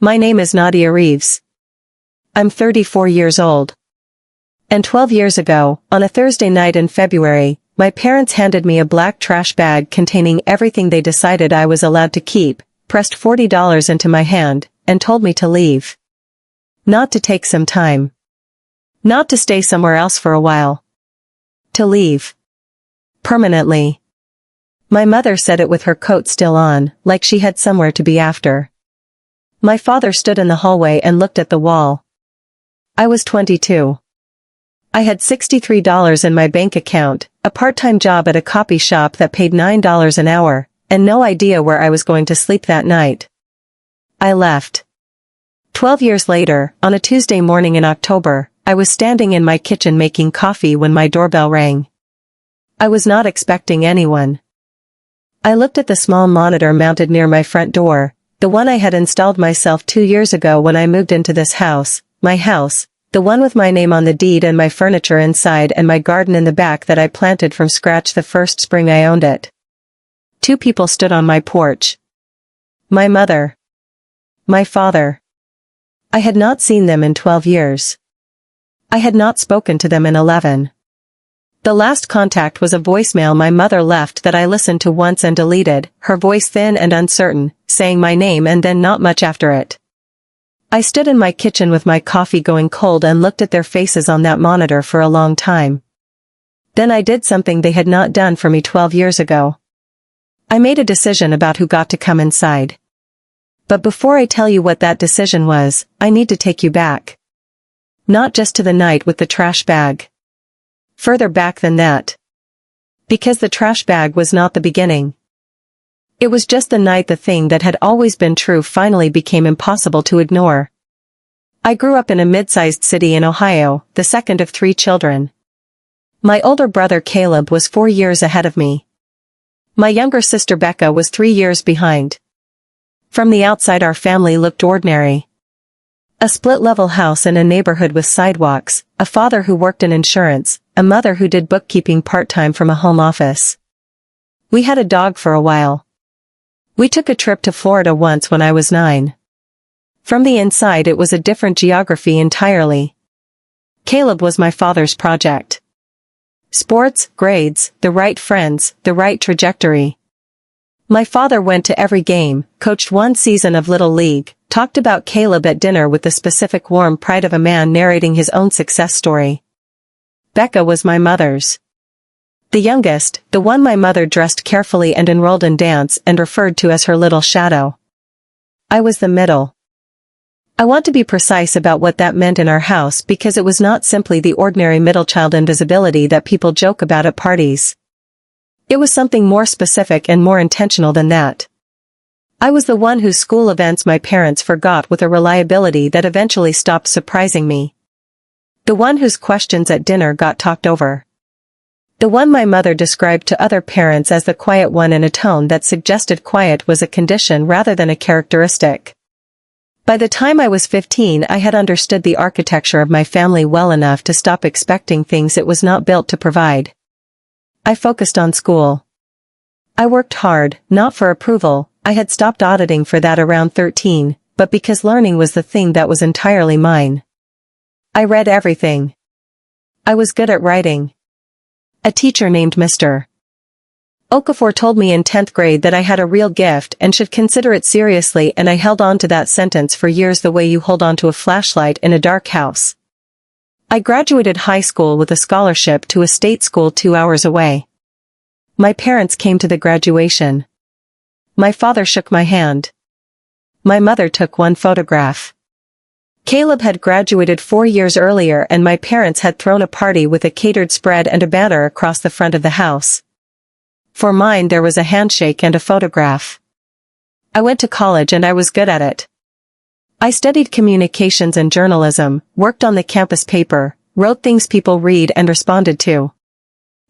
My name is Nadia Reeves. I'm 34 years old. And 12 years ago, on a Thursday night in February, my parents handed me a black trash bag containing everything they decided I was allowed to keep, pressed $40 into my hand, and told me to leave. Not to take some time. Not to stay somewhere else for a while. To leave. Permanently. My mother said it with her coat still on, like she had somewhere to be after. My father stood in the hallway and looked at the wall. I was 22. I had $63 in my bank account, a part-time job at a copy shop that paid $9 an hour, and no idea where I was going to sleep that night. I left. 12 years later, on a Tuesday morning in October, I was standing in my kitchen making coffee when my doorbell rang. I was not expecting anyone. I looked at the small monitor mounted near my front door, the one I had installed myself 2 years ago when I moved into this house, my house, the one with my name on the deed and my furniture inside and my garden in the back that I planted from scratch the first spring I owned it. 2 people stood on my porch. My mother. My father. I had not seen them in 12 years. I had not spoken to them in 11. The last contact was a voicemail my mother left that I listened to once and deleted, her voice thin and uncertain, saying my name and then not much after it. I stood in my kitchen with my coffee going cold and looked at their faces on that monitor for a long time. Then I did something they had not done for me 12 years ago. I made a decision about who got to come inside. But before I tell you what that decision was, I need to take you back. Not just to the night with the trash bag. Further back than that. Because the trash bag was not the beginning. It was just the night the thing that had always been true finally became impossible to ignore. I grew up in a mid-sized city in Ohio, the second of 3 children. My older brother Caleb was 4 years ahead of me. My younger sister Becca was 3 years behind. From the outside our family looked ordinary. A split-level house in a neighborhood with sidewalks, a father who worked in insurance, a mother who did bookkeeping part-time from a home office. We had a dog for a while. We took a trip to Florida once when I was 9. From the inside it was a different geography entirely. Caleb was my father's project. Sports, grades, the right friends, the right trajectory. My father went to every game, coached 1 season of Little League, talked about Caleb at dinner with the specific warm pride of a man narrating his own success story. Becca was my mother's. The youngest, the one my mother dressed carefully and enrolled in dance and referred to as her little shadow. I was the middle. I want to be precise about what that meant in our house because it was not simply the ordinary middle child invisibility that people joke about at parties. It was something more specific and more intentional than that. I was the one whose school events my parents forgot with a reliability that eventually stopped surprising me. The one whose questions at dinner got talked over. The one my mother described to other parents as the quiet one in a tone that suggested quiet was a condition rather than a characteristic. By the time I was 15 I had understood the architecture of my family well enough to stop expecting things it was not built to provide. I focused on school. I worked hard, not for approval. I had stopped auditing for that around 13, but because learning was the thing that was entirely mine. I read everything. I was good at writing. A teacher named Mr. Okafor told me in 10th grade that I had a real gift and should consider it seriously, and I held on to that sentence for years the way you hold on to a flashlight in a dark house. I graduated high school with a scholarship to a state school 2 hours away. My parents came to the graduation. My father shook my hand. My mother took one photograph. Caleb had graduated 4 years earlier and my parents had thrown a party with a catered spread and a banner across the front of the house. For mine there was a handshake and a photograph. I went to college and I was good at it. I studied communications and journalism, worked on the campus paper, wrote things people read and responded to.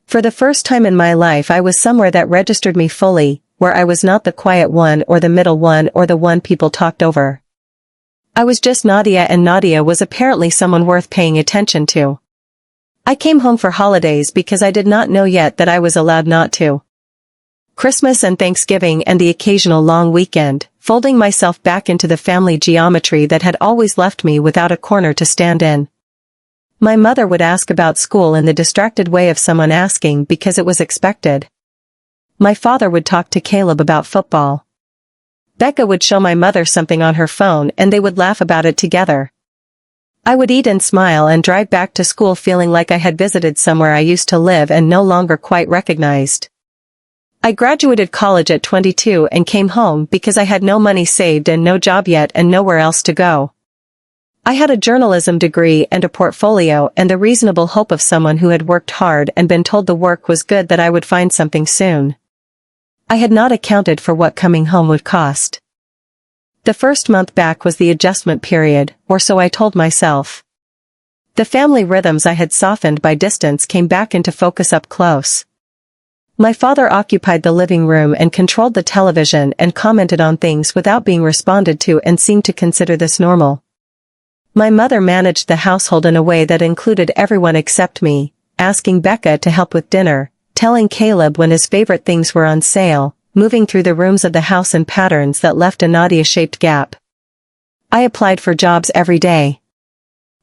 For the first time in my life I was somewhere that registered me fully, where I was not the quiet one or the middle one or the one people talked over. I was just Nadia, and Nadia was apparently someone worth paying attention to. I came home for holidays because I did not know yet that I was allowed not to. Christmas and Thanksgiving and the occasional long weekend, folding myself back into the family geometry that had always left me without a corner to stand in. My mother would ask about school in the distracted way of someone asking because it was expected. My father would talk to Caleb about football. Becca would show my mother something on her phone and they would laugh about it together. I would eat and smile and drive back to school feeling like I had visited somewhere I used to live and no longer quite recognized. I graduated college at 22 and came home because I had no money saved and no job yet and nowhere else to go. I had a journalism degree and a portfolio and the reasonable hope of someone who had worked hard and been told the work was good that I would find something soon. I had not accounted for what coming home would cost. The first month back was the adjustment period, or so I told myself. The family rhythms I had softened by distance came back into focus up close. My father occupied the living room and controlled the television and commented on things without being responded to and seemed to consider this normal. My mother managed the household in a way that included everyone except me, asking Becca to help with dinner, telling Caleb when his favorite things were on sale, moving through the rooms of the house in patterns that left a nadia-shaped gap. I applied for jobs every day.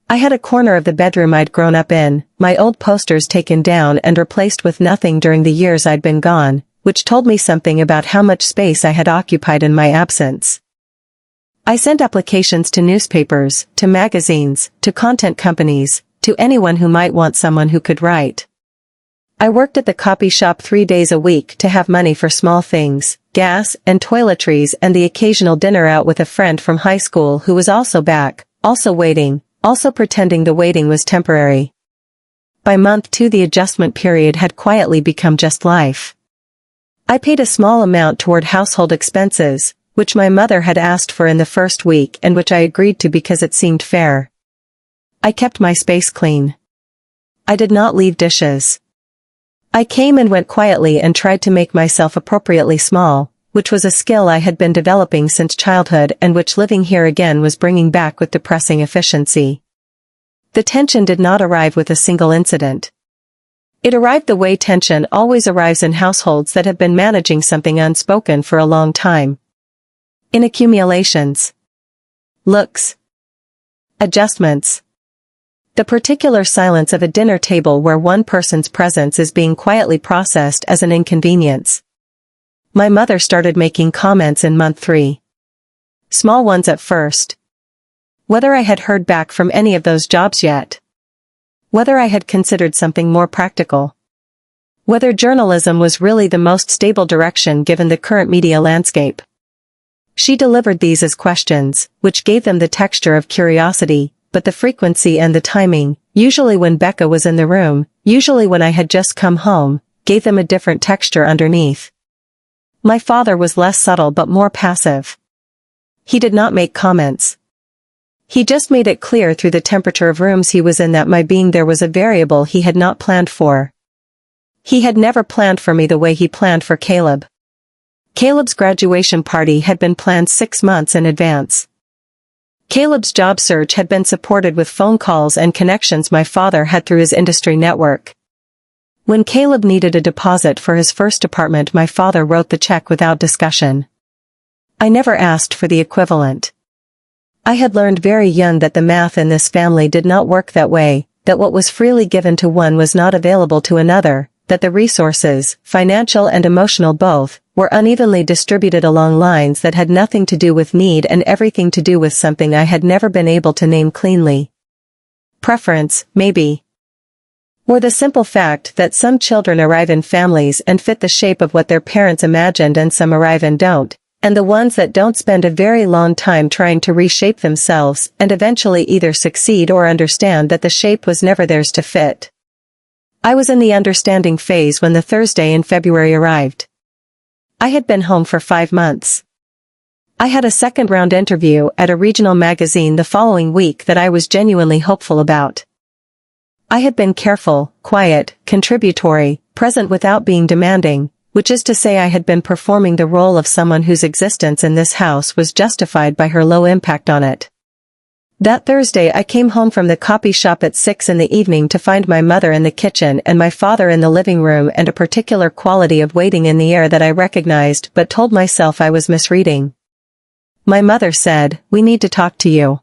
I had a corner of the bedroom I'd grown up in, my old posters taken down and replaced with nothing during the years I'd been gone, which told me something about how much space I had occupied in my absence. I sent applications to newspapers, to magazines, to content companies, to anyone who might want someone who could write. I worked at the copy shop 3 days a week to have money for small things, gas and toiletries and the occasional dinner out with a friend from high school who was also back, also waiting, also pretending the waiting was temporary. By month 2 the adjustment period had quietly become just life. I paid a small amount toward household expenses, which my mother had asked for in the first week and which I agreed to because it seemed fair. I kept my space clean. I did not leave dishes. I came and went quietly and tried to make myself appropriately small, which was a skill I had been developing since childhood and which living here again was bringing back with depressing efficiency. The tension did not arrive with a single incident. It arrived the way tension always arrives in households that have been managing something unspoken for a long time. In accumulations. Looks. Adjustments. The particular silence of a dinner table where one person's presence is being quietly processed as an inconvenience. My mother started making comments in month 3. Small ones at first. Whether I had heard back from any of those jobs yet. Whether I had considered something more practical. Whether journalism was really the most stable direction given the current media landscape. She delivered these as questions, which gave them the texture of curiosity, but the frequency and the timing, usually when Becca was in the room, usually when I had just come home, gave them a different texture underneath. My father was less subtle but more passive. He did not make comments. He just made it clear through the temperature of rooms he was in that my being there was a variable he had not planned for. He had never planned for me the way he planned for Caleb. Caleb's graduation party had been planned 6 months in advance. Caleb's job search had been supported with phone calls and connections my father had through his industry network. When Caleb needed a deposit for his first apartment, my father wrote the check without discussion. I never asked for the equivalent. I had learned very young that the math in this family did not work that way, that what was freely given to one was not available to another, that the resources, financial and emotional both, were unevenly distributed along lines that had nothing to do with need and everything to do with something I had never been able to name cleanly. Preference, maybe. Or the simple fact that some children arrive in families and fit the shape of what their parents imagined and some arrive and don't, and the ones that don't spend a very long time trying to reshape themselves and eventually either succeed or understand that the shape was never theirs to fit. I was in the understanding phase when the Thursday in February arrived. I had been home for 5 months. I had a second-round interview at a regional magazine the following week that I was genuinely hopeful about. I had been careful, quiet, contributory, present without being demanding, which is to say I had been performing the role of someone whose existence in this house was justified by her low impact on it. That Thursday I came home from the copy shop at 6 in the evening to find my mother in the kitchen and my father in the living room, and a particular quality of waiting in the air that I recognized but told myself I was misreading. My mother said, "We need to talk to you."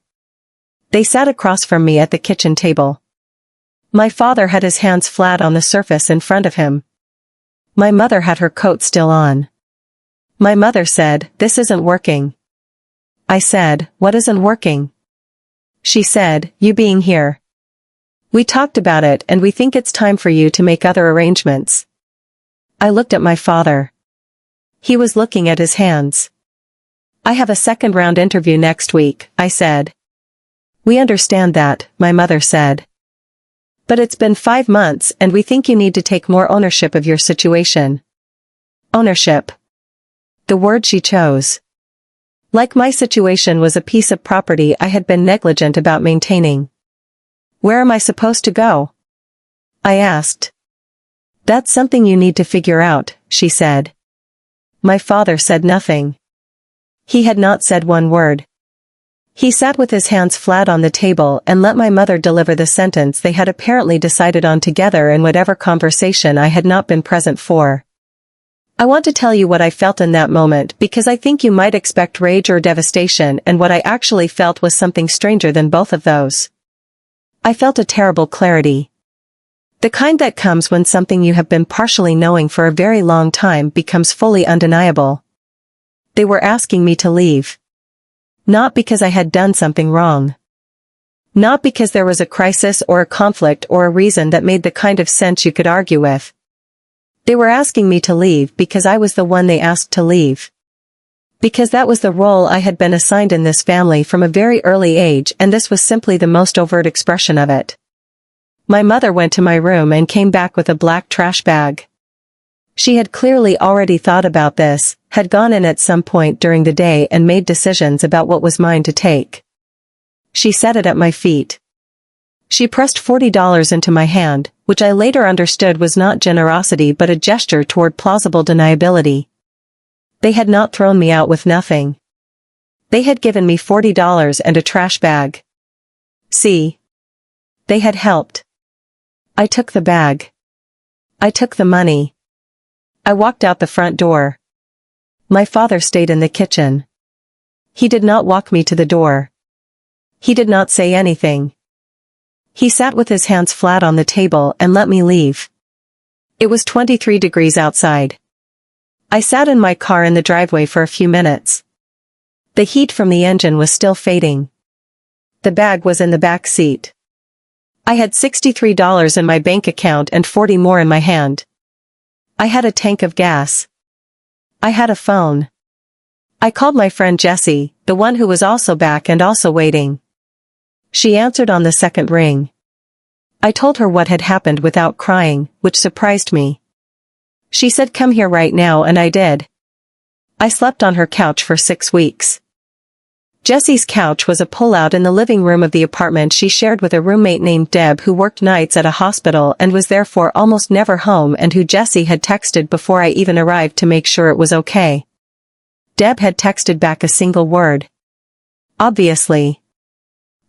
They sat across from me at the kitchen table. My father had his hands flat on the surface in front of him. My mother had her coat still on. My mother said, "This isn't working." I said, "What isn't working?" She said, "You being here. We talked about it and we think it's time for you to make other arrangements." I looked at my father. He was looking at his hands. "I have a second round interview next week," I said. "We understand that," my mother said. "But it's been 5 months and we think you need to take more ownership of your situation." Ownership. The word she chose. Like my situation was a piece of property I had been negligent about maintaining. "Where am I supposed to go?" I asked. "That's something you need to figure out," she said. My father said nothing. He had not said one word. He sat with his hands flat on the table and let my mother deliver the sentence they had apparently decided on together in whatever conversation I had not been present for. I want to tell you what I felt in that moment because I think you might expect rage or devastation, and what I actually felt was something stranger than both of those. I felt a terrible clarity. The kind that comes when something you have been partially knowing for a very long time becomes fully undeniable. They were asking me to leave. Not because I had done something wrong. Not because there was a crisis or a conflict or a reason that made the kind of sense you could argue with. They were asking me to leave because I was the one they asked to leave. Because that was the role I had been assigned in this family from a very early age, and this was simply the most overt expression of it. My mother went to my room and came back with a black trash bag. She had clearly already thought about this, had gone in at some point during the day and made decisions about what was mine to take. She set it at my feet. She pressed $40 into my hand, which I later understood was not generosity but a gesture toward plausible deniability. They had not thrown me out with nothing. They had given me $40 and a trash bag. See? They had helped. I took the bag. I took the money. I walked out the front door. My father stayed in the kitchen. He did not walk me to the door. He did not say anything. He sat with his hands flat on the table and let me leave. It was 23 degrees outside. I sat in my car in the driveway for a few minutes. The heat from the engine was still fading. The bag was in the back seat. I had $63 in my bank account and 40 more in my hand. I had a tank of gas. I had a phone. I called my friend Jessie, the one who was also back and also waiting. She answered on the second ring. I told her what had happened without crying, which surprised me. She said, "Come here right now," and I did. I slept on her couch for 6 weeks. Jessie's couch was a pull-out in the living room of the apartment she shared with a roommate named Deb, who worked nights at a hospital and was therefore almost never home, and who Jessie had texted before I even arrived to make sure it was okay. Deb had texted back a single word. Obviously.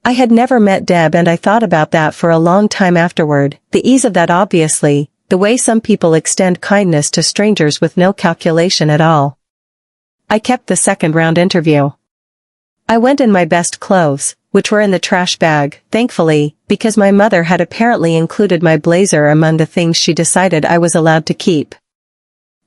I had never met Deb, and I thought about that for a long time afterward, the ease of that obviously, the way some people extend kindness to strangers with no calculation at all. I kept the second round interview. I went in my best clothes, which were in the trash bag, thankfully, because my mother had apparently included my blazer among the things she decided I was allowed to keep.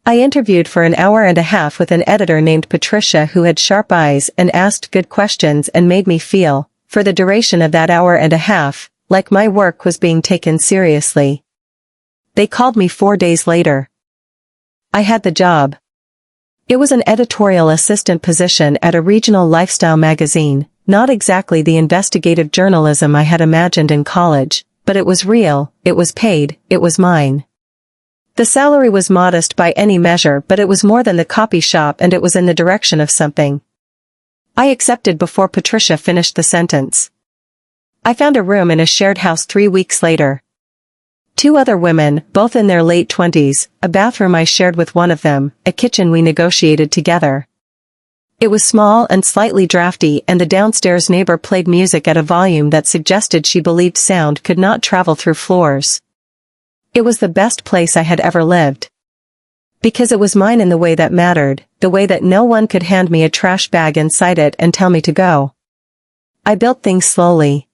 I interviewed for an hour and a half with an editor named Patricia who had sharp eyes and asked good questions and made me feel, for the duration of that hour and a half, like my work was being taken seriously. They called me 4 days later. I had the job. It was an editorial assistant position at a regional lifestyle magazine, not exactly the investigative journalism I had imagined in college, but it was real, it was paid, it was mine. The salary was modest by any measure, but it was more than the copy shop, and it was in the direction of something. I accepted before Patricia finished the sentence. I found a room in a shared house 3 weeks later. 2 other women, both in their late 20s, a bathroom I shared with one of them, a kitchen we negotiated together. It was small and slightly drafty, and the downstairs neighbor played music at a volume that suggested she believed sound could not travel through floors. It was the best place I had ever lived. Because it was mine in the way that mattered, the way that no one could hand me a trash bag inside it and tell me to go. I built things slowly.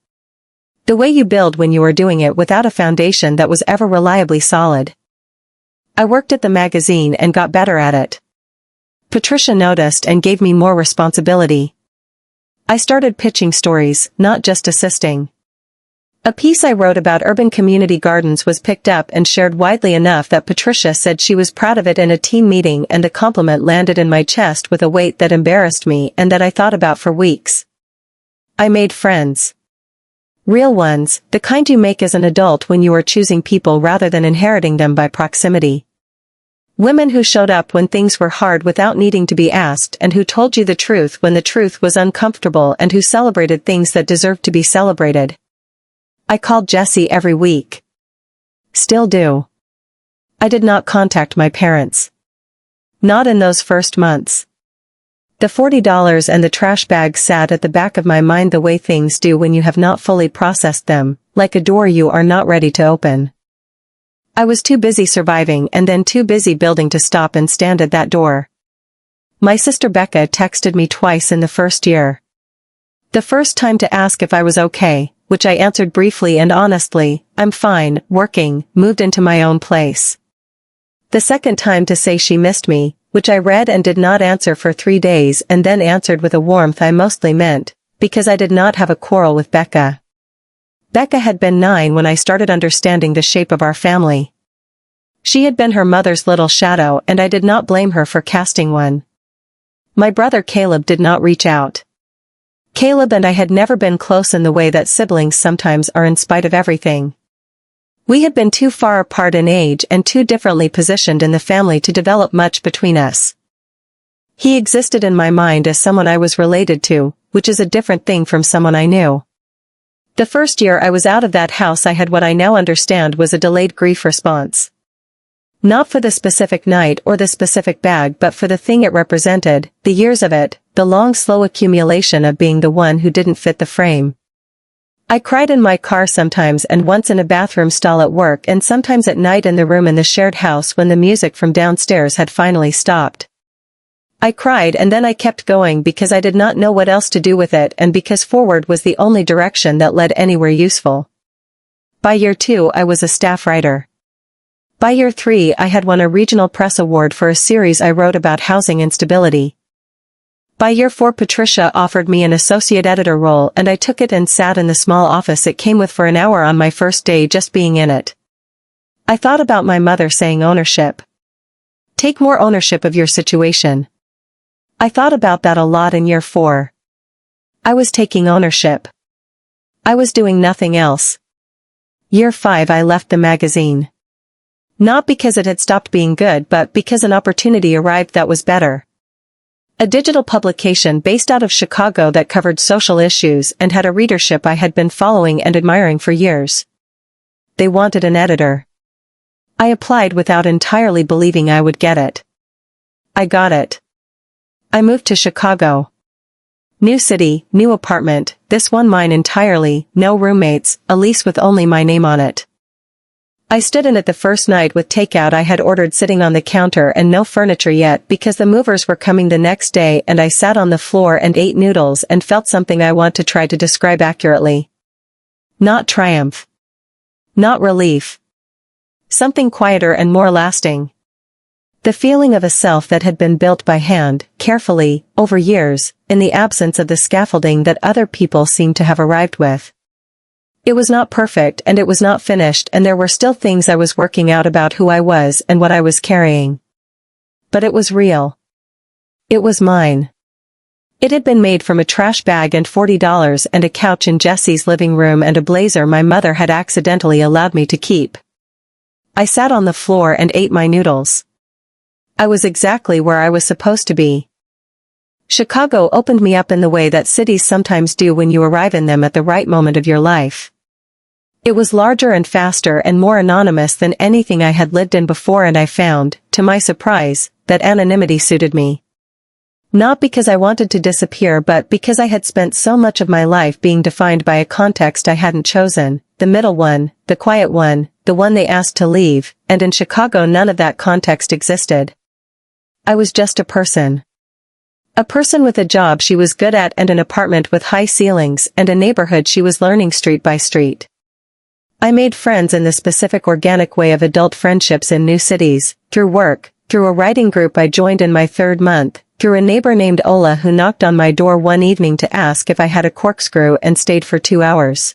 The way you build when you are doing it without a foundation that was ever reliably solid. I worked at the magazine and got better at it. Patricia noticed and gave me more responsibility. I started pitching stories, not just assisting. A piece I wrote about urban community gardens was picked up and shared widely enough that Patricia said she was proud of it in a team meeting, and the compliment landed in my chest with a weight that embarrassed me and that I thought about for weeks. I made friends. Real ones, the kind you make as an adult when you are choosing people rather than inheriting them by proximity. Women who showed up when things were hard without needing to be asked, and who told you the truth when the truth was uncomfortable, and who celebrated things that deserved to be celebrated. I called Jessie every week. Still do. I did not contact my parents. Not in those first months. The $40 and the trash bag sat at the back of my mind the way things do when you have not fully processed them, like a door you are not ready to open. I was too busy surviving and then too busy building to stop and stand at that door. My sister Becca texted me twice in the first year. The first time to ask if I was okay, which I answered briefly and honestly, I'm fine, working, moved into my own place. The second time to say she missed me, which I read and did not answer for 3 days, and then answered with a warmth I mostly meant, because I did not have a quarrel with Becca. Becca had been 9 when I started understanding the shape of our family. She had been her mother's little shadow, and I did not blame her for casting one. My brother Caleb did not reach out. Caleb and I had never been close in the way that siblings sometimes are in spite of everything. We had been too far apart in age and too differently positioned in the family to develop much between us. He existed in my mind as someone I was related to, which is a different thing from someone I knew. The first year I was out of that house I had what I now understand was a delayed grief response. Not for the specific night or the specific bag, but for the thing it represented, the years of it, the long slow accumulation of being the one who didn't fit the frame. I cried in my car sometimes, and once in a bathroom stall at work, and sometimes at night in the room in the shared house when the music from downstairs had finally stopped. I cried and then I kept going because I did not know what else to do with it, and because forward was the only direction that led anywhere useful. By year 2 I was a staff writer. By year 3 I had won a regional press award for a series I wrote about housing instability. By year 4 Patricia offered me an associate editor role, and I took it and sat in the small office it came with for an hour on my first day just being in it. I thought about my mother saying ownership. Take more ownership of your situation. I thought about that a lot in year 4. I was taking ownership. I was doing nothing else. Year 5 I left the magazine. Not because it had stopped being good, but because an opportunity arrived that was better. A digital publication based out of Chicago that covered social issues and had a readership I had been following and admiring for years. They wanted an editor. I applied without entirely believing I would get it. I got it. I moved to Chicago. New city, new apartment, this one mine entirely, no roommates, a lease with only my name on it. I stood in it the first night with takeout I had ordered sitting on the counter and no furniture yet because the movers were coming the next day, and I sat on the floor and ate noodles and felt something I want to try to describe accurately. Not triumph. Not relief. Something quieter and more lasting. The feeling of a self that had been built by hand, carefully, over years, in the absence of the scaffolding that other people seemed to have arrived with. It was not perfect and it was not finished, and there were still things I was working out about who I was and what I was carrying. But it was real. It was mine. It had been made from a trash bag and $40 and a couch in Jessie's living room and a blazer my mother had accidentally allowed me to keep. I sat on the floor and ate my noodles. I was exactly where I was supposed to be. Chicago opened me up in the way that cities sometimes do when you arrive in them at the right moment of your life. It was larger and faster and more anonymous than anything I had lived in before, and I found, to my surprise, that anonymity suited me. Not because I wanted to disappear but because I had spent so much of my life being defined by a context I hadn't chosen, the middle one, the quiet one, the one they asked to leave, and in Chicago none of that context existed. I was just a person. A person with a job she was good at and an apartment with high ceilings and a neighborhood she was learning street by street. I made friends in the specific organic way of adult friendships in new cities, through work, through a writing group I joined in my 3rd month, through a neighbor named Ola who knocked on my door one evening to ask if I had a corkscrew and stayed for 2 hours.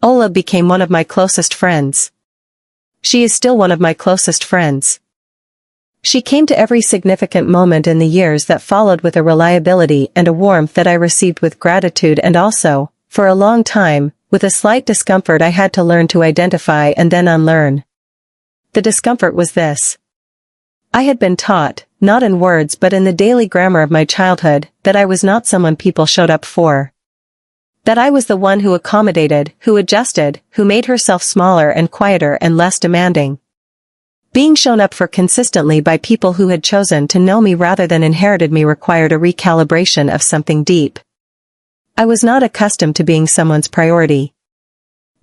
Ola became one of my closest friends. She is still one of my closest friends. She came to every significant moment in the years that followed with a reliability and a warmth that I received with gratitude and also, for a long time, with a slight discomfort I had to learn to identify and then unlearn. The discomfort was this. I had been taught, not in words but in the daily grammar of my childhood, that I was not someone people showed up for. That I was the one who accommodated, who adjusted, who made herself smaller and quieter and less demanding. Being shown up for consistently by people who had chosen to know me rather than inherited me required a recalibration of something deep. I was not accustomed to being someone's priority.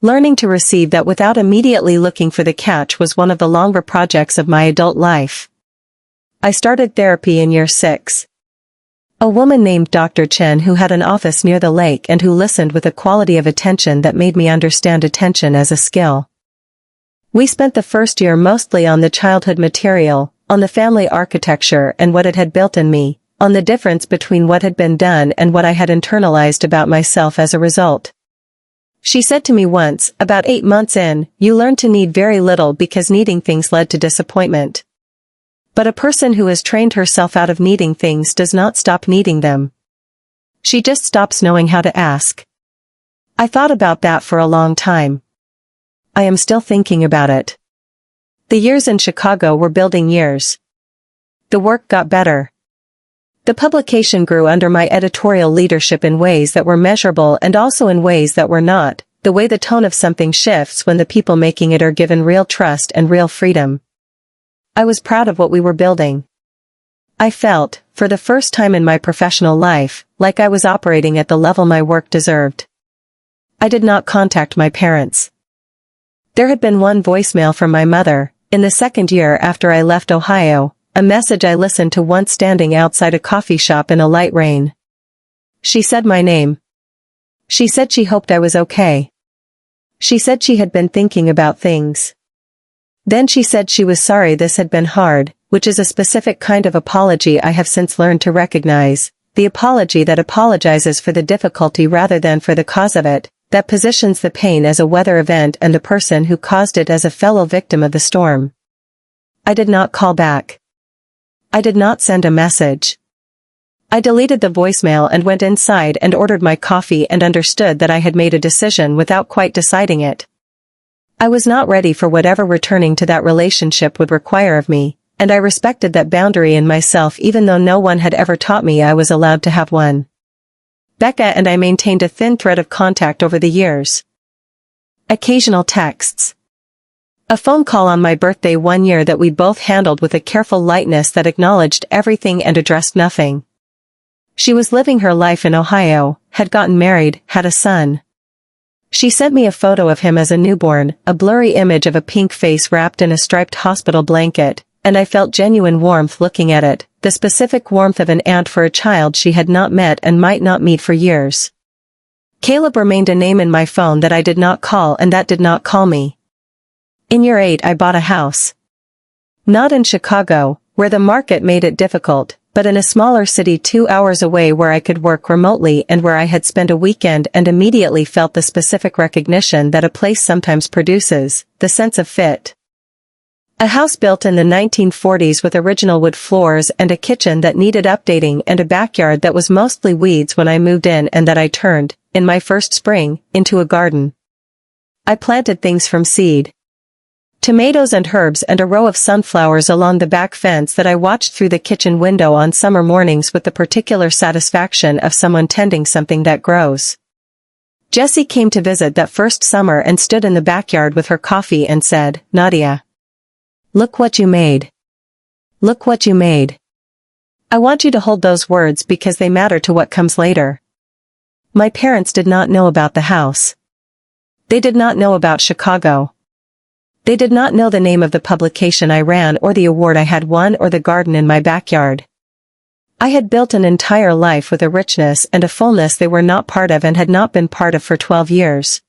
Learning to receive that without immediately looking for the catch was one of the longer projects of my adult life. I started therapy in year 6. A woman named Dr. Chen who had an office near the lake and who listened with a quality of attention that made me understand attention as a skill. We spent the first year mostly on the childhood material, on the family architecture and what it had built in me, on the difference between what had been done and what I had internalized about myself as a result. She said to me once, about 8 months in, you learn to need very little because needing things led to disappointment. But a person who has trained herself out of needing things does not stop needing them. She just stops knowing how to ask. I thought about that for a long time. I am still thinking about it. The years in Chicago were building years. The work got better. The publication grew under my editorial leadership in ways that were measurable and also in ways that were not, the way the tone of something shifts when the people making it are given real trust and real freedom. I was proud of what we were building. I felt, for the first time in my professional life, like I was operating at the level my work deserved. I did not contact my parents. There had been one voicemail from my mother, in the 2nd year after I left Ohio, a message I listened to once standing outside a coffee shop in a light rain. She said my name. She said she hoped I was okay. She said she had been thinking about things. Then she said she was sorry this had been hard, which is a specific kind of apology I have since learned to recognize, the apology that apologizes for the difficulty rather than for the cause of it, that positions the pain as a weather event and the person who caused it as a fellow victim of the storm. I did not call back. I did not send a message. I deleted the voicemail and went inside and ordered my coffee and understood that I had made a decision without quite deciding it. I was not ready for whatever returning to that relationship would require of me, and I respected that boundary in myself even though no one had ever taught me I was allowed to have one. Becca and I maintained a thin thread of contact over the years. Occasional texts. A phone call on my birthday one year that we both handled with a careful lightness that acknowledged everything and addressed nothing. She was living her life in Ohio, had gotten married, had a son. She sent me a photo of him as a newborn, a blurry image of a pink face wrapped in a striped hospital blanket, and I felt genuine warmth looking at it, the specific warmth of an aunt for a child she had not met and might not meet for years. Caleb remained a name in my phone that I did not call and that did not call me. In year 8 I bought a house. Not in Chicago, where the market made it difficult, but in a smaller city 2 hours away where I could work remotely and where I had spent a weekend and immediately felt the specific recognition that a place sometimes produces, the sense of fit. A house built in the 1940s with original wood floors and a kitchen that needed updating and a backyard that was mostly weeds when I moved in and that I turned, in my first spring, into a garden. I planted things from seed. Tomatoes and herbs and a row of sunflowers along the back fence that I watched through the kitchen window on summer mornings with the particular satisfaction of someone tending something that grows. Jessie came to visit that first summer and stood in the backyard with her coffee and said, "Nadia, look what you made. Look what you made." I want you to hold those words because they matter to what comes later. My parents did not know about the house. They did not know about Chicago. They did not know the name of the publication I ran or the award I had won or the garden in my backyard. I had built an entire life with a richness and a fullness they were not part of and had not been part of for 12 years.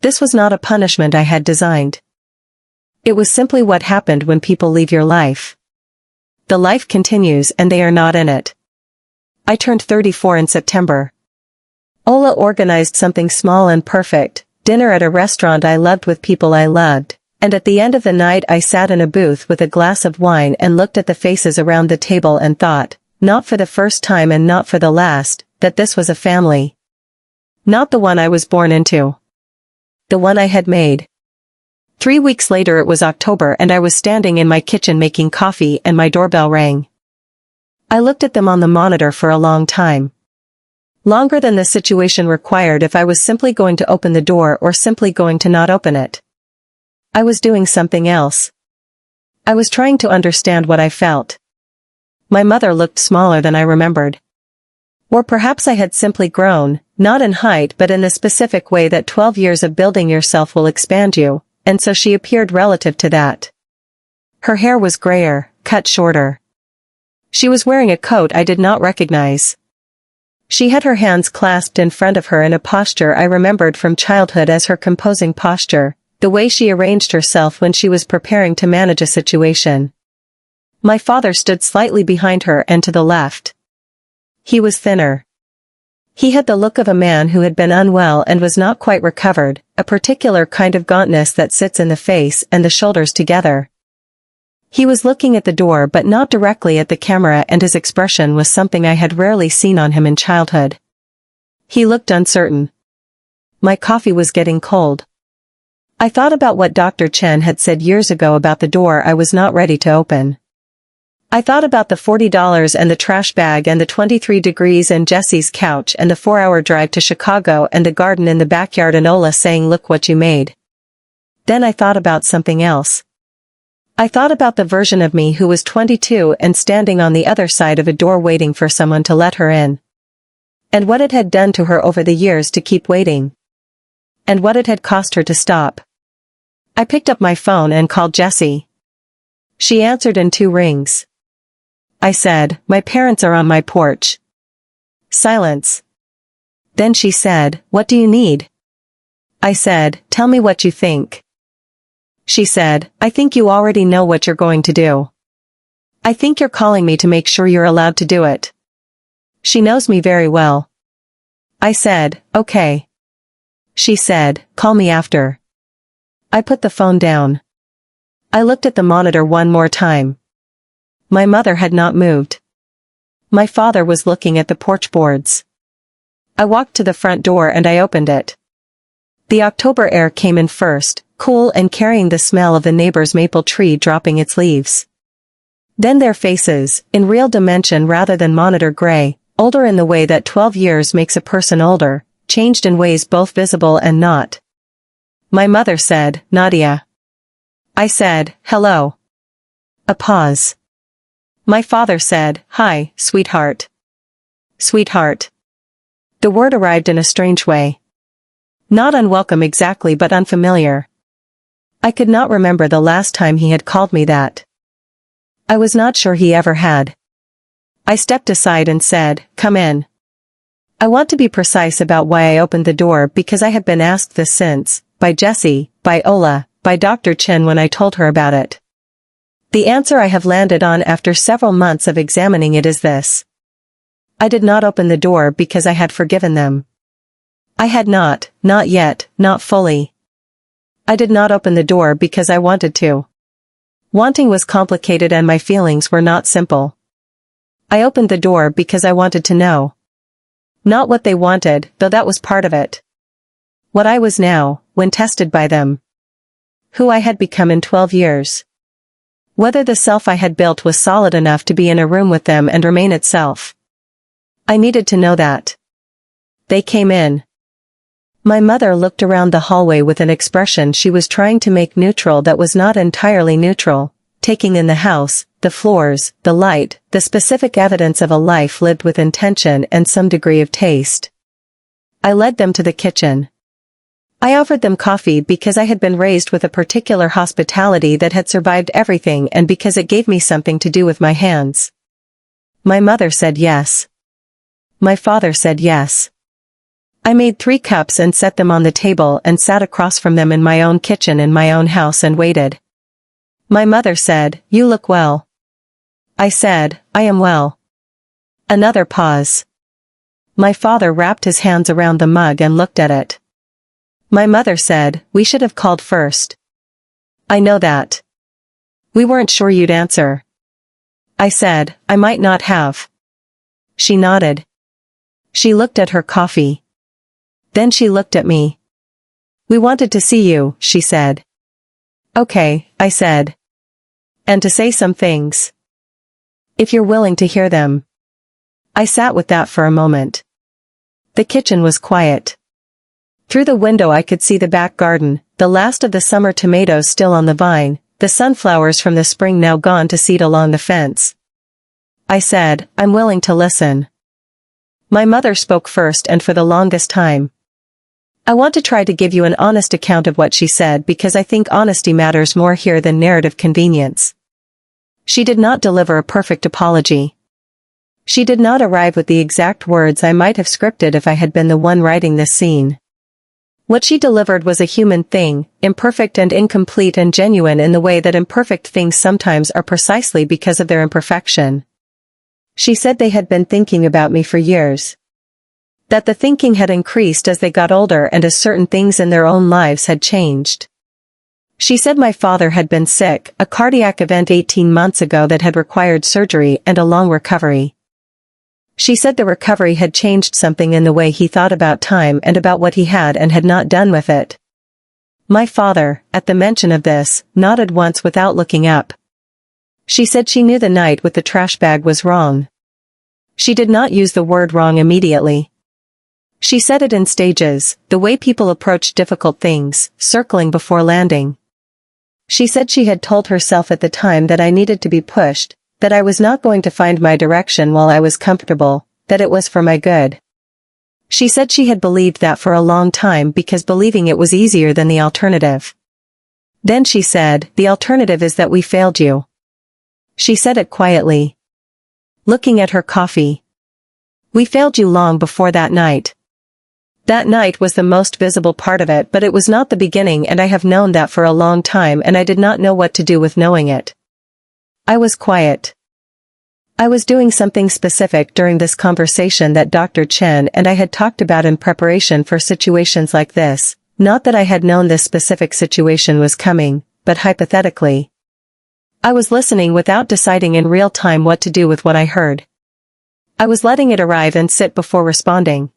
This was not a punishment I had designed. It was simply what happened when people leave your life. The life continues and they are not in it. I turned 34 in September. Ola organized something small and perfect, dinner at a restaurant I loved with people I loved. And at the end of the night I sat in a booth with a glass of wine and looked at the faces around the table and thought, not for the first time and not for the last, that this was a family. Not the one I was born into. The one I had made. 3 weeks later it was October and I was standing in my kitchen making coffee and my doorbell rang. I looked at them on the monitor for a long time. Longer than the situation required if I was simply going to open the door or simply going to not open it. I was doing something else. I was trying to understand what I felt. My mother looked smaller than I remembered. Or perhaps I had simply grown, not in height but in the specific way that 12 years of building yourself will expand you, and so she appeared relative to that. Her hair was grayer, cut shorter. She was wearing a coat I did not recognize. She had her hands clasped in front of her in a posture I remembered from childhood as her composing posture. The way she arranged herself when she was preparing to manage a situation. My father stood slightly behind her and to the left. He was thinner. He had the look of a man who had been unwell and was not quite recovered, a particular kind of gauntness that sits in the face and the shoulders together. He was looking at the door but not directly at the camera and his expression was something I had rarely seen on him in childhood. He looked uncertain. My coffee was getting cold. I thought about what Dr. Chen had said years ago about the door I was not ready to open. I thought about the $40 and the trash bag and the 23 degrees and Jesse's couch and the 4-hour drive to Chicago and the garden in the backyard and Ola saying look what you made. Then I thought about something else. I thought about the version of me who was 22 and standing on the other side of a door waiting for someone to let her in. And what it had done to her over the years to keep waiting. And what it had cost her to stop. I picked up my phone and called Jessie. She answered in 2 rings. I said, my parents are on my porch. Silence. Then she said, what do you need? I said, tell me what you think. She said, I think you already know what you're going to do. I think you're calling me to make sure you're allowed to do it. She knows me very well. I said, okay. She said, call me after. I put the phone down. I looked at the monitor one more time. My mother had not moved. My father was looking at the porch boards. I walked to the front door and I opened it. The October air came in first, cool and carrying the smell of the neighbor's maple tree dropping its leaves. Then their faces, in real dimension rather than monitor gray, older in the way that 12 years makes a person older, changed in ways both visible and not. My mother said, Nadia. I said, hello. A pause. My father said, hi, sweetheart. Sweetheart. The word arrived in a strange way. Not unwelcome exactly but unfamiliar. I could not remember the last time he had called me that. I was not sure he ever had. I stepped aside and said, come in. I want to be precise about why I opened the door because I have been asked this since, by Jessie, by Ola, by Dr. Chen when I told her about it. The answer I have landed on after several months of examining it is this. I did not open the door because I had forgiven them. I had not yet, not fully. I did not open the door because I wanted to. Wanting was complicated and my feelings were not simple. I opened the door because I wanted to know. Not what they wanted, though that was part of it. What I was now, when tested by them. Who I had become in 12 years. Whether the self I had built was solid enough to be in a room with them and remain itself. I needed to know that. They came in. My mother looked around the hallway with an expression she was trying to make neutral that was not entirely neutral, taking in the house, the floors, the light, the specific evidence of a life lived with intention and some degree of taste. I led them to the kitchen. I offered them coffee because I had been raised with a particular hospitality that had survived everything and because it gave me something to do with my hands. My mother said yes. My father said yes. I made 3 cups and set them on the table and sat across from them in my own kitchen in my own house and waited. My mother said, "You look well." I said, "I am well." Another pause. My father wrapped his hands around the mug and looked at it. My mother said, "We should have called first." I know that. We weren't sure you'd answer. I said, "I might not have." She nodded. She looked at her coffee. Then she looked at me. "We wanted to see you," she said. "Okay," I said. "And to say some things. If you're willing to hear them." I sat with that for a moment. The kitchen was quiet. Through the window I could see the back garden, the last of the summer tomatoes still on the vine, the sunflowers from the spring now gone to seed along the fence. I said, "I'm willing to listen." My mother spoke first and for the longest time. I want to try to give you an honest account of what she said because I think honesty matters more here than narrative convenience. She did not deliver a perfect apology. She did not arrive with the exact words I might have scripted if I had been the one writing this scene. What she delivered was a human thing, imperfect and incomplete and genuine in the way that imperfect things sometimes are precisely because of their imperfection. She said they had been thinking about me for years. That the thinking had increased as they got older and as certain things in their own lives had changed. She said my father had been sick, a cardiac event 18 months ago that had required surgery and a long recovery. She said the recovery had changed something in the way he thought about time and about what he had and had not done with it. My father, at the mention of this, nodded once without looking up. She said she knew the night with the trash bag was wrong. She did not use the word wrong immediately. She said it in stages, the way people approach difficult things, circling before landing. She said she had told herself at the time that I needed to be pushed, that I was not going to find my direction while I was comfortable, that it was for my good. She said she had believed that for a long time because believing it was easier than the alternative. Then she said, "The alternative is that we failed you." She said it quietly, looking at her coffee. "We failed you long before that night." That night was the most visible part of it, but it was not the beginning, and I have known that for a long time and I did not know what to do with knowing it. I was quiet. I was doing something specific during this conversation that Dr. Chen and I had talked about in preparation for situations like this, not that I had known this specific situation was coming, but hypothetically. I was listening without deciding in real time what to do with what I heard. I was letting it arrive and sit before responding.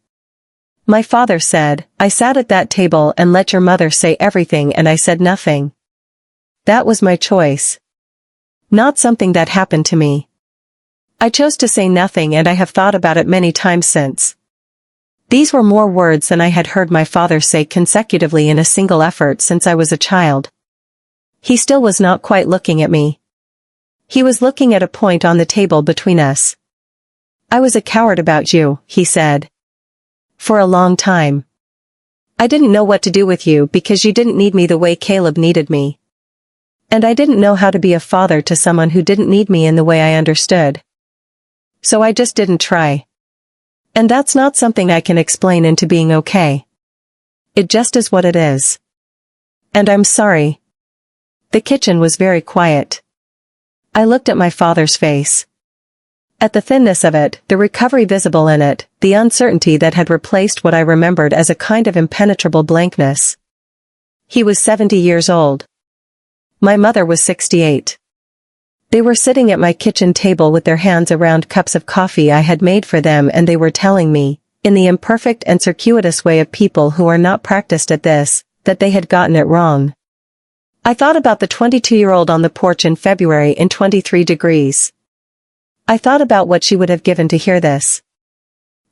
My father said, "I sat at that table and let your mother say everything and I said nothing. That was my choice. Not something that happened to me. I chose to say nothing and I have thought about it many times since." These were more words than I had heard my father say consecutively in a single effort since I was a child. He still was not quite looking at me. He was looking at a point on the table between us. "I was a coward about you," he said. "For a long time. I didn't know what to do with you because you didn't need me the way Caleb needed me. And I didn't know how to be a father to someone who didn't need me in the way I understood. So I just didn't try. And that's not something I can explain into being okay. It just is what it is. And I'm sorry." The kitchen was very quiet. I looked at my father's face. At the thinness of it, the recovery visible in it, the uncertainty that had replaced what I remembered as a kind of impenetrable blankness. He was 70 years old. My mother was 68. They were sitting at my kitchen table with their hands around cups of coffee I had made for them, and they were telling me, in the imperfect and circuitous way of people who are not practiced at this, that they had gotten it wrong. I thought about the 22-year-old on the porch in February in 23 degrees. I thought about what she would have given to hear this.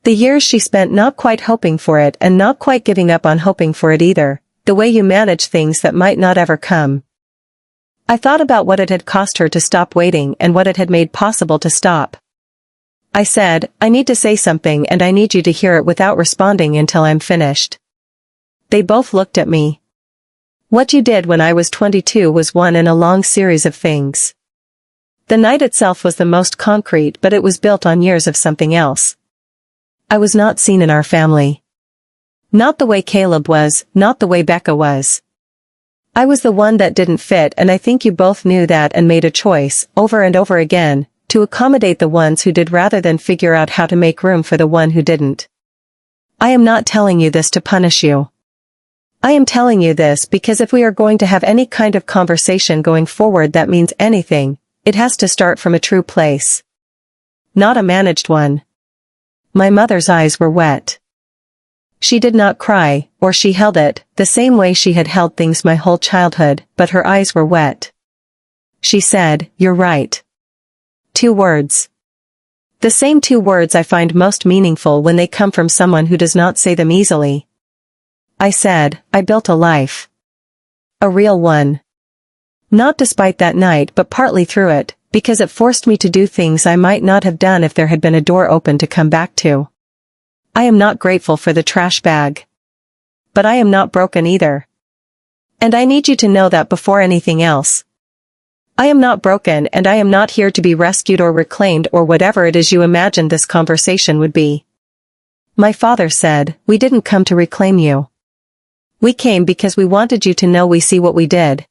The years she spent not quite hoping for it and not quite giving up on hoping for it either, the way you manage things that might not ever come. I thought about what it had cost her to stop waiting and what it had made possible to stop. I said, I need to say something and I need you to hear it without responding until I'm finished. They both looked at me. What you did when I was 22 was one in a long series of things. The night itself was the most concrete, but it was built on years of something else. I was not seen in our family. Not the way Caleb was, not the way Becca was. I was the one that didn't fit, and I think you both knew that and made a choice, over and over again, to accommodate the ones who did rather than figure out how to make room for the one who didn't. I am not telling you this to punish you. I am telling you this because if we are going to have any kind of conversation going forward that means anything, it has to start from a true place. Not a managed one. My mother's eyes were wet. She did not cry, or she held it, the same way she had held things my whole childhood, but her eyes were wet. She said, "You're right." 2 words. The same 2 words I find most meaningful when they come from someone who does not say them easily. I said, I built a life. A real one. Not despite that night but partly through it, because it forced me to do things I might not have done if there had been a door open to come back to. I am not grateful for the trash bag. But I am not broken either. And I need you to know that before anything else. I am not broken and I am not here to be rescued or reclaimed or whatever it is you imagined this conversation would be. My father said, we didn't come to reclaim you. We came because we wanted you to know we see what we did.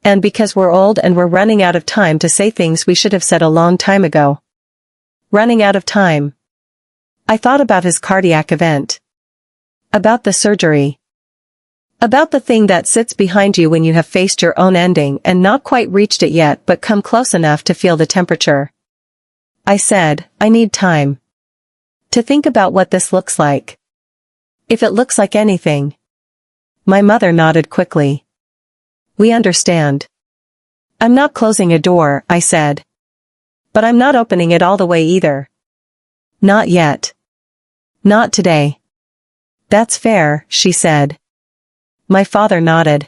And because we're old and we're running out of time to say things we should have said a long time ago. Running out of time. I thought about his cardiac event. About the surgery. About the thing that sits behind you when you have faced your own ending and not quite reached it yet but come close enough to feel the temperature. I said, I need time. To think about what this looks like. If it looks like anything. My mother nodded quickly. We understand. I'm not closing a door, I said. But I'm not opening it all the way either. Not yet. Not today. That's fair, she said. My father nodded.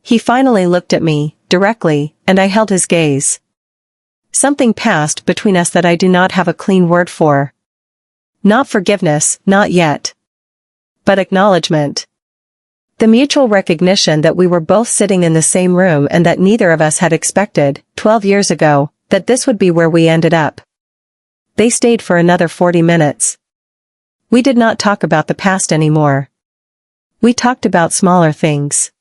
He finally looked at me, directly, and I held his gaze. Something passed between us that I do not have a clean word for. Not forgiveness, not yet. But acknowledgement. The mutual recognition that we were both sitting in the same room and that neither of us had expected, 12 years ago, that this would be where we ended up. They stayed for another 40 minutes. We did not talk about the past anymore. We talked about smaller things.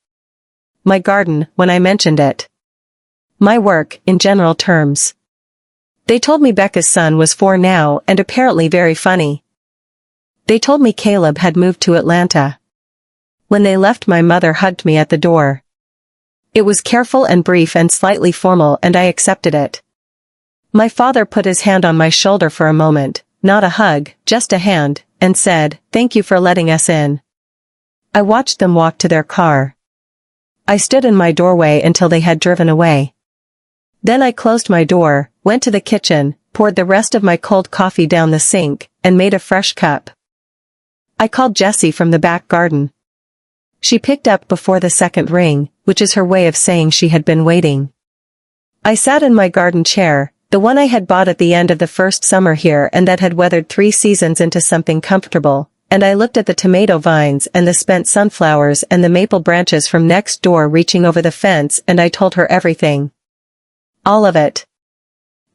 My garden, when I mentioned it. My work, in general terms. They told me Becca's son was 4 now and apparently very funny. They told me Caleb had moved to Atlanta. When they left, my mother hugged me at the door. It was careful and brief and slightly formal and I accepted it. My father put his hand on my shoulder for a moment, not a hug, just a hand, and said, "Thank you for letting us in." I watched them walk to their car. I stood in my doorway until they had driven away. Then I closed my door, went to the kitchen, poured the rest of my cold coffee down the sink, and made a fresh cup. I called Jessie from the back garden. She picked up before the second ring, which is her way of saying she had been waiting. I sat in my garden chair, the one I had bought at the end of the first summer here and that had weathered 3 seasons into something comfortable, and I looked at the tomato vines and the spent sunflowers and the maple branches from next door reaching over the fence, and I told her everything. All of it.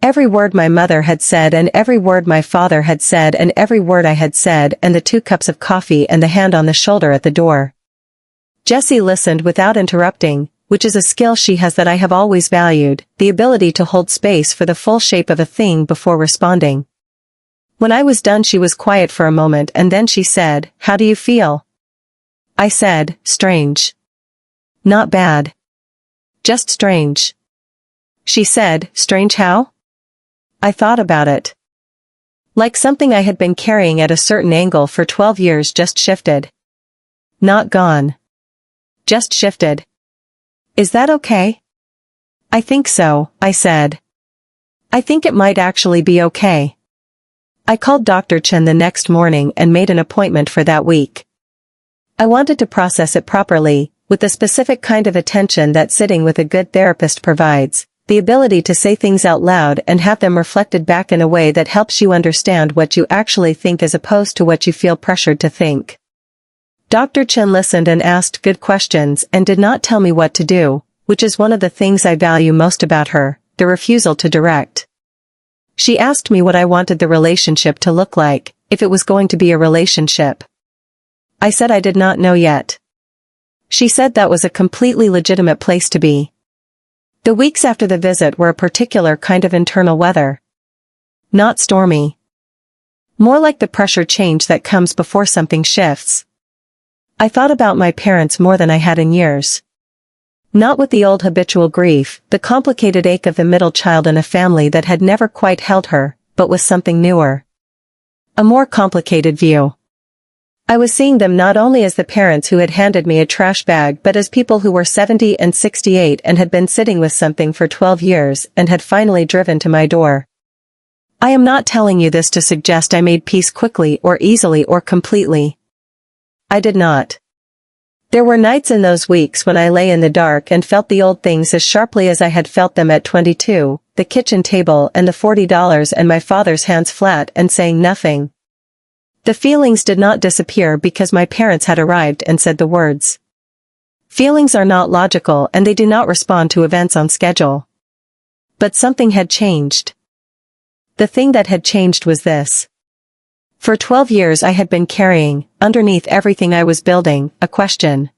Every word my mother had said and every word my father had said and every word I had said and the 2 cups of coffee and the hand on the shoulder at the door. Jessie listened without interrupting, which is a skill she has that I have always valued, the ability to hold space for the full shape of a thing before responding. When I was done she was quiet for a moment and then she said, "How do you feel?" I said, "Strange." "Not bad. Just strange." She said, "Strange how?" I thought about it. Like something I had been carrying at a certain angle for 12 years just shifted. Not gone. Just shifted. Is that okay? I think so, I said. I think it might actually be okay. I called Dr. Chen the next morning and made an appointment for that week. I wanted to process it properly, with the specific kind of attention that sitting with a good therapist provides, the ability to say things out loud and have them reflected back in a way that helps you understand what you actually think as opposed to what you feel pressured to think. Dr. Chen listened and asked good questions and did not tell me what to do, which is one of the things I value most about her, the refusal to direct. She asked me what I wanted the relationship to look like, if it was going to be a relationship. I said I did not know yet. She said that was a completely legitimate place to be. The weeks after the visit were a particular kind of internal weather. Not stormy. More like the pressure change that comes before something shifts. I thought about my parents more than I had in years. Not with the old habitual grief, the complicated ache of the middle child in a family that had never quite held her, but with something newer. A more complicated view. I was seeing them not only as the parents who had handed me a trash bag but as people who were 70 and 68 and had been sitting with something for 12 years and had finally driven to my door. I am not telling you this to suggest I made peace quickly or easily or completely. I did not. There were nights in those weeks when I lay in the dark and felt the old things as sharply as I had felt them at 22, the kitchen table and the $40 and my father's hands flat and saying nothing. The feelings did not disappear because my parents had arrived and said the words. Feelings are not logical and they do not respond to events on schedule. But something had changed. The thing that had changed was this. For 12 years I had been carrying, underneath everything I was building, a question.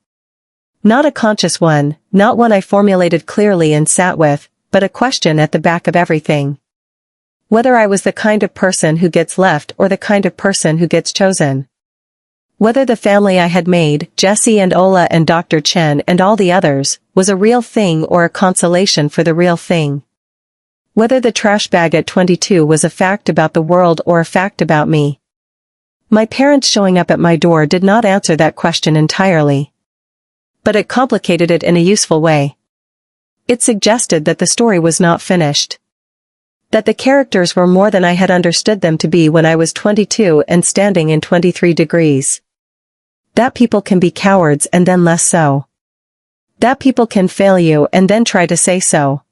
Not a conscious one, not one I formulated clearly and sat with, but a question at the back of everything. Whether I was the kind of person who gets left or the kind of person who gets chosen. Whether the family I had made, Jesse and Ola and Dr. Chen and all the others, was a real thing or a consolation for the real thing. Whether the trash bag at 22 was a fact about the world or a fact about me. My parents showing up at my door did not answer that question entirely. But it complicated it in a useful way. It suggested that the story was not finished. That the characters were more than I had understood them to be when I was 22 and standing in 23 degrees. That people can be cowards and then less so. That people can fail you and then try to say so.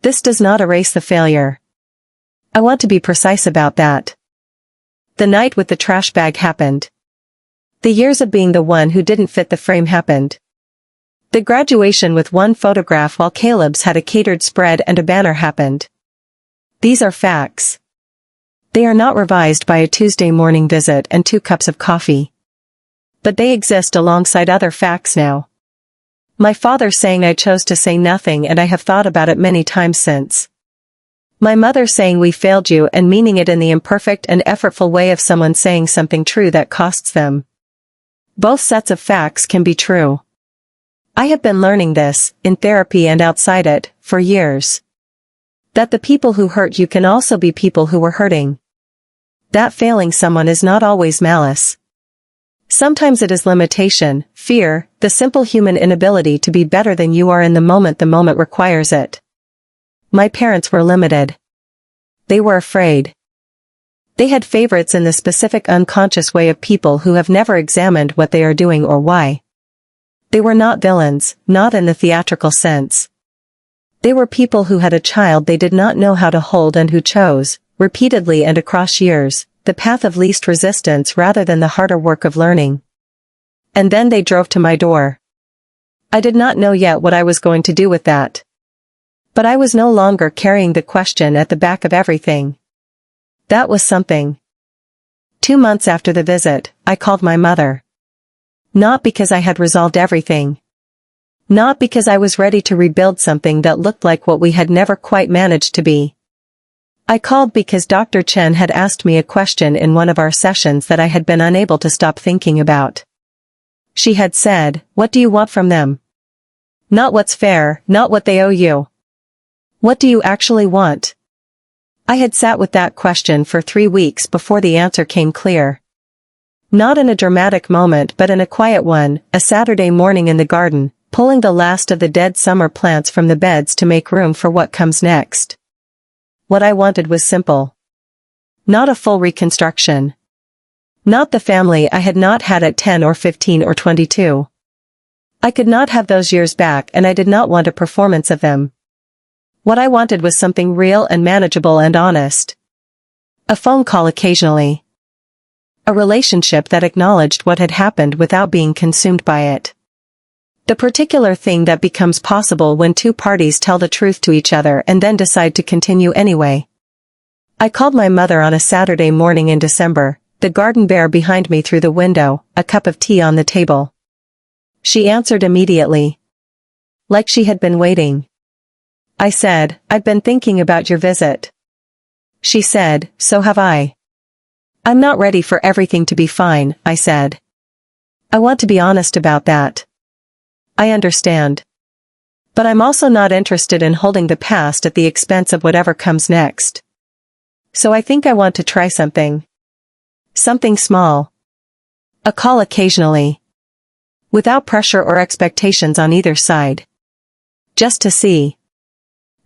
This does not erase the failure. I want to be precise about that. The night with the trash bag happened. The years of being the one who didn't fit the frame happened. The graduation with one photograph while Caleb's had a catered spread and a banner happened. These are facts. They are not revised by a Tuesday morning visit and 2 cups of coffee. But they exist alongside other facts now. My father saying I chose to say nothing and I have thought about it many times since. My mother saying we failed you and meaning it in the imperfect and effortful way of someone saying something true that costs them. Both sets of facts can be true. I have been learning this, in therapy and outside it, for years. That the people who hurt you can also be people who were hurting. That failing someone is not always malice. Sometimes it is limitation, fear, the simple human inability to be better than you are in the moment requires it. My parents were limited. They were afraid. They had favorites in the specific unconscious way of people who have never examined what they are doing or why. They were not villains, not in the theatrical sense. They were people who had a child they did not know how to hold and who chose, repeatedly and across years, the path of least resistance rather than the harder work of learning. And then they drove to my door. I did not know yet what I was going to do with that. But I was no longer carrying the question at the back of everything. That was something. 2 months after the visit, I called my mother. Not because I had resolved everything. Not because I was ready to rebuild something that looked like what we had never quite managed to be. I called because Dr. Chen had asked me a question in one of our sessions that I had been unable to stop thinking about. She had said, "What do you want from them? Not what's fair, not what they owe you. What do you actually want?" I had sat with that question for 3 weeks before the answer came clear. Not in a dramatic moment but in a quiet one, a Saturday morning in the garden, pulling the last of the dead summer plants from the beds to make room for what comes next. What I wanted was simple. Not a full reconstruction. Not the family I had not had at 10 or 15 or 22. I could not have those years back, and I did not want a performance of them. What I wanted was something real and manageable and honest. A phone call occasionally. A relationship that acknowledged what had happened without being consumed by it. The particular thing that becomes possible when two parties tell the truth to each other and then decide to continue anyway. I called my mother on a Saturday morning in December, the garden bare behind me through the window, a cup of tea on the table. She answered immediately. Like she had been waiting. I said, "I've been thinking about your visit." She said, "So have I." "I'm not ready for everything to be fine," I said. "I want to be honest about that." "I understand. But I'm also not interested in holding the past at the expense of whatever comes next. So I think I want to try something. Something small. A call occasionally. Without pressure or expectations on either side. Just to see."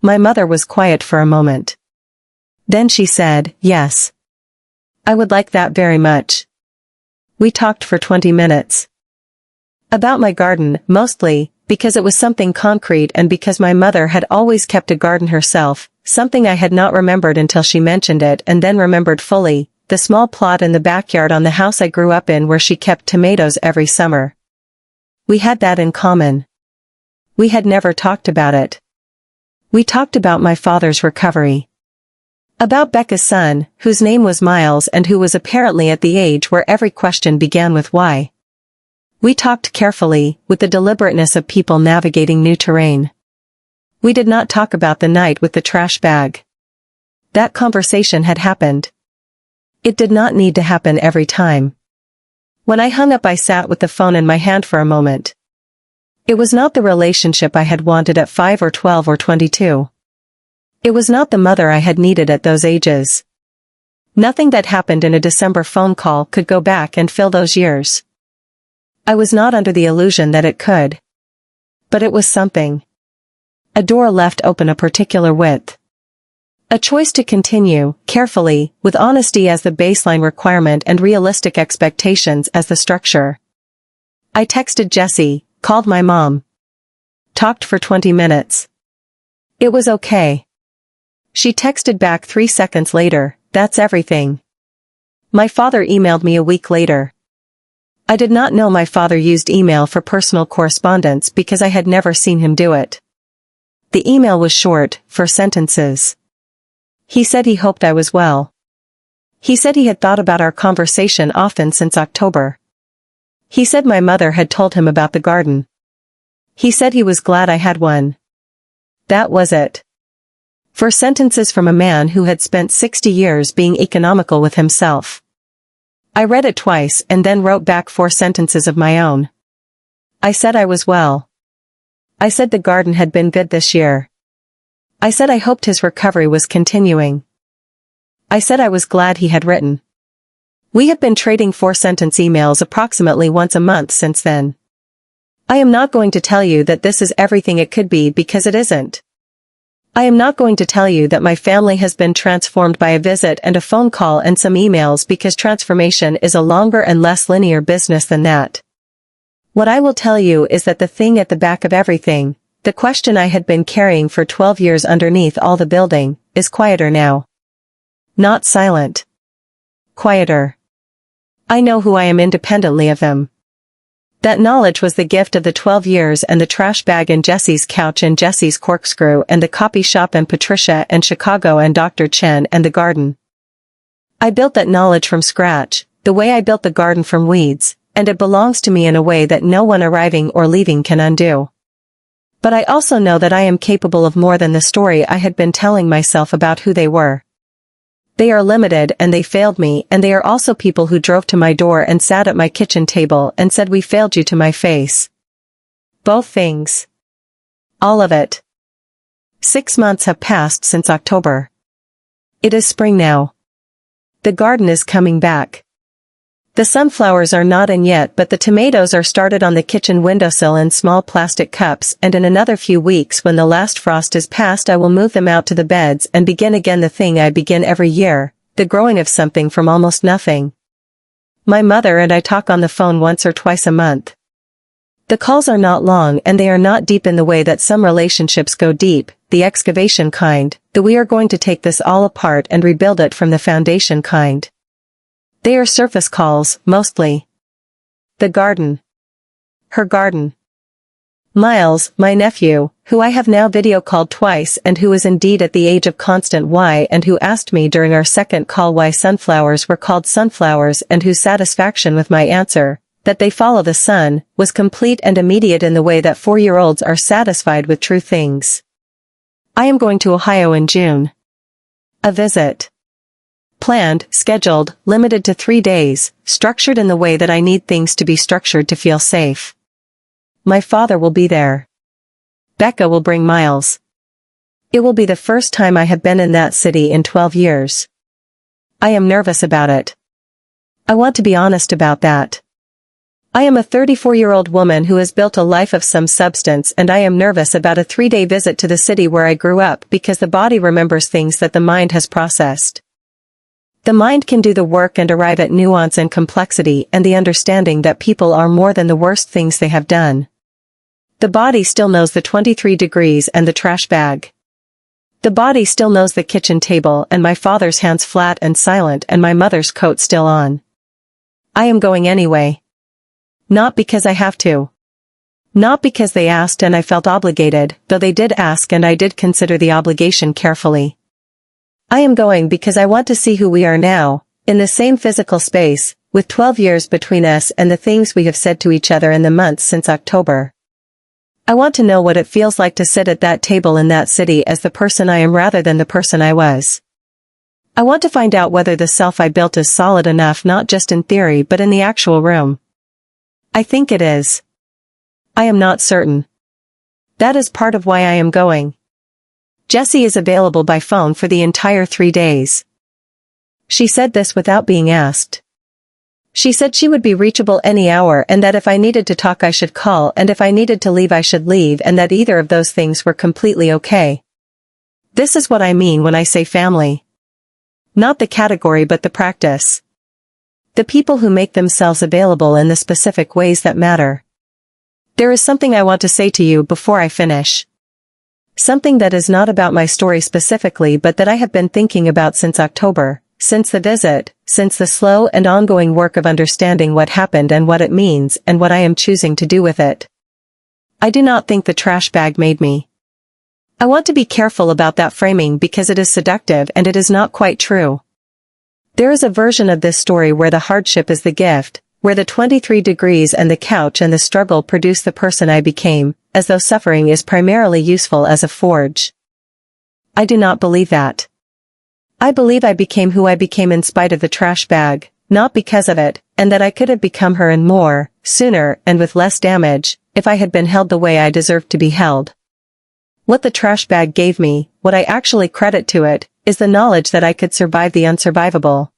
My mother was quiet for a moment. Then she said, "Yes. I would like that very much." We talked for 20 minutes. About my garden, mostly, because it was something concrete and because my mother had always kept a garden herself, something I had not remembered until she mentioned it and then remembered fully, the small plot in the backyard on the house I grew up in where she kept tomatoes every summer. We had that in common. We had never talked about it. We talked about my father's recovery. About Becca's son, whose name was Miles and who was apparently at the age where every question began with why. We talked carefully, with the deliberateness of people navigating new terrain. We did not talk about the night with the trash bag. That conversation had happened. It did not need to happen every time. When I hung up, I sat with the phone in my hand for a moment. It was not the relationship I had wanted at 5 or 12 or 22. It was not the mother I had needed at those ages. Nothing that happened in a December phone call could go back and fill those years. I was not under the illusion that it could. But it was something. A door left open a particular width. A choice to continue, carefully, with honesty as the baseline requirement and realistic expectations as the structure. I texted Jessie, called my mom. Talked for 20 minutes. It was okay. She texted back 3 seconds later, "That's everything." My father emailed me a week later. I did not know my father used email for personal correspondence because I had never seen him do it. The email was short, 4 sentences. He said he hoped I was well. He said he had thought about our conversation often since October. He said my mother had told him about the garden. He said he was glad I had one. That was it. 4 sentences from a man who had spent 60 years being economical with himself. I read it twice and then wrote back 4 sentences of my own. I said I was well. I said the garden had been good this year. I said I hoped his recovery was continuing. I said I was glad he had written. We have been trading 4-sentence emails approximately once a month since then. I am not going to tell you that this is everything it could be because it isn't. I am not going to tell you that my family has been transformed by a visit and a phone call and some emails because transformation is a longer and less linear business than that. What I will tell you is that the thing at the back of everything, the question I had been carrying for 12 years underneath all the building, is quieter now. Not silent. Quieter. I know who I am independently of them. That knowledge was the gift of the 12 years and the trash bag and Jessie's couch and Jessie's corkscrew and the copy shop and Patricia and Chicago and Dr. Chen and the garden. I built that knowledge from scratch, the way I built the garden from weeds, and it belongs to me in a way that no one arriving or leaving can undo. But I also know that I am capable of more than the story I had been telling myself about who they were. They are limited and they failed me, and they are also people who drove to my door and sat at my kitchen table and said we failed you to my face. Both things. All of it. 6 months have passed since October. It is spring now. The garden is coming back. The sunflowers are not in yet, but the tomatoes are started on the kitchen windowsill in small plastic cups, and in another few weeks when the last frost is past I will move them out to the beds and begin again the thing I begin every year, the growing of something from almost nothing. My mother and I talk on the phone once or twice a month. The calls are not long and they are not deep in the way that some relationships go deep, the excavation kind, the we are going to take this all apart and rebuild it from the foundation kind. They are surface calls, mostly. The garden. Her garden. Miles, my nephew, who I have now video called twice and who is indeed at the age of constant why and who asked me during our second call why sunflowers were called sunflowers and whose satisfaction with my answer, that they follow the sun, was complete and immediate in the way that 4-year-olds are satisfied with true things. I am going to Ohio in June. A visit. Planned, scheduled, limited to 3 days, structured in the way that I need things to be structured to feel safe. My father will be there. Becca will bring Miles. It will be the first time I have been in that city in 12 years. I am nervous about it. I want to be honest about that. I am a 34-year-old woman who has built a life of some substance and I am nervous about a 3-day visit to the city where I grew up because the body remembers things that the mind has processed. The mind can do the work and arrive at nuance and complexity and the understanding that people are more than the worst things they have done. The body still knows the 23 degrees and the trash bag. The body still knows the kitchen table and my father's hands flat and silent and my mother's coat still on. I am going anyway. Not because I have to. Not because they asked and I felt obligated, though they did ask and I did consider the obligation carefully. I am going because I want to see who we are now, in the same physical space, with 12 years between us and the things we have said to each other in the months since October. I want to know what it feels like to sit at that table in that city as the person I am rather than the person I was. I want to find out whether the self I built is solid enough not just in theory but in the actual room. I think it is. I am not certain. That is part of why I am going. Jessie is available by phone for the entire 3 days. She said this without being asked. She said she would be reachable any hour and that if I needed to talk I should call and if I needed to leave I should leave and that either of those things were completely okay. This is what I mean when I say family. Not the category but the practice. The people who make themselves available in the specific ways that matter. There is something I want to say to you before I finish. Something that is not about my story specifically but that I have been thinking about since October, since the visit, since the slow and ongoing work of understanding what happened and what it means and what I am choosing to do with it. I do not think the trash bag made me. I want to be careful about that framing because it is seductive and it is not quite true. There is a version of this story where the hardship is the gift, where the 23 degrees and the couch and the struggle produce the person I became, as though suffering is primarily useful as a forge. I do not believe that. I believe I became who I became in spite of the trash bag, not because of it, and that I could have become her and more, sooner and with less damage, if I had been held the way I deserved to be held. What the trash bag gave me, what I actually credit to it, is the knowledge that I could survive the unsurvivable.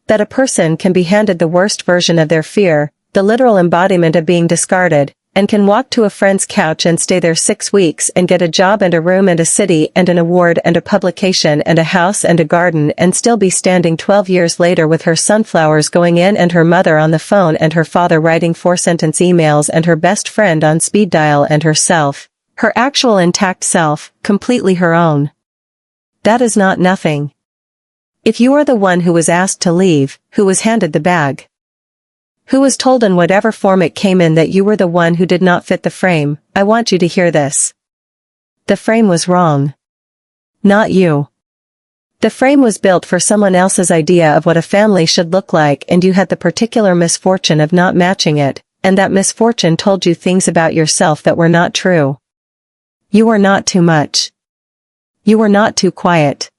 That a person can be handed the worst version of their fear, the literal embodiment of being discarded, and can walk to a friend's couch and stay there 6 weeks and get a job and a room and a city and an award and a publication and a house and a garden and still be standing 12 years later with her sunflowers going in and her mother on the phone and her father writing 4-sentence emails and her best friend on speed dial and herself, her actual intact self, completely her own. That is not nothing. If you are the one who was asked to leave, who was handed the bag, who was told in whatever form it came in that you were the one who did not fit the frame, I want you to hear this. The frame was wrong. Not you. The frame was built for someone else's idea of what a family should look like and you had the particular misfortune of not matching it, and that misfortune told you things about yourself that were not true. You were not too much. You were not too quiet.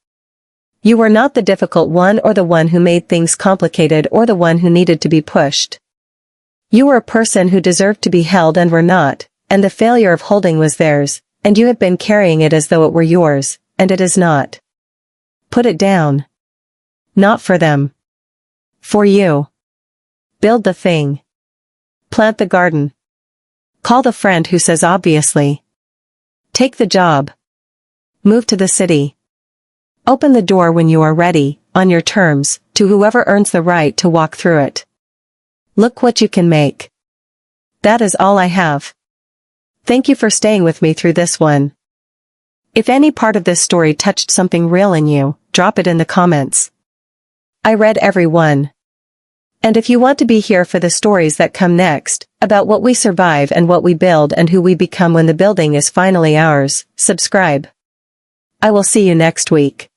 You were not the difficult one or the one who made things complicated or the one who needed to be pushed. You were a person who deserved to be held and were not, and the failure of holding was theirs, and you have been carrying it as though it were yours, and it is not. Put it down. Not for them. For you. Build the thing. Plant the garden. Call the friend who says obviously. Take the job. Move to the city. Open the door when you are ready, on your terms, to whoever earns the right to walk through it. Look what you can make. That is all I have. Thank you for staying with me through this one. If any part of this story touched something real in you, drop it in the comments. I read every one. And if you want to be here for the stories that come next, about what we survive and what we build and who we become when the building is finally ours, subscribe. I will see you next week.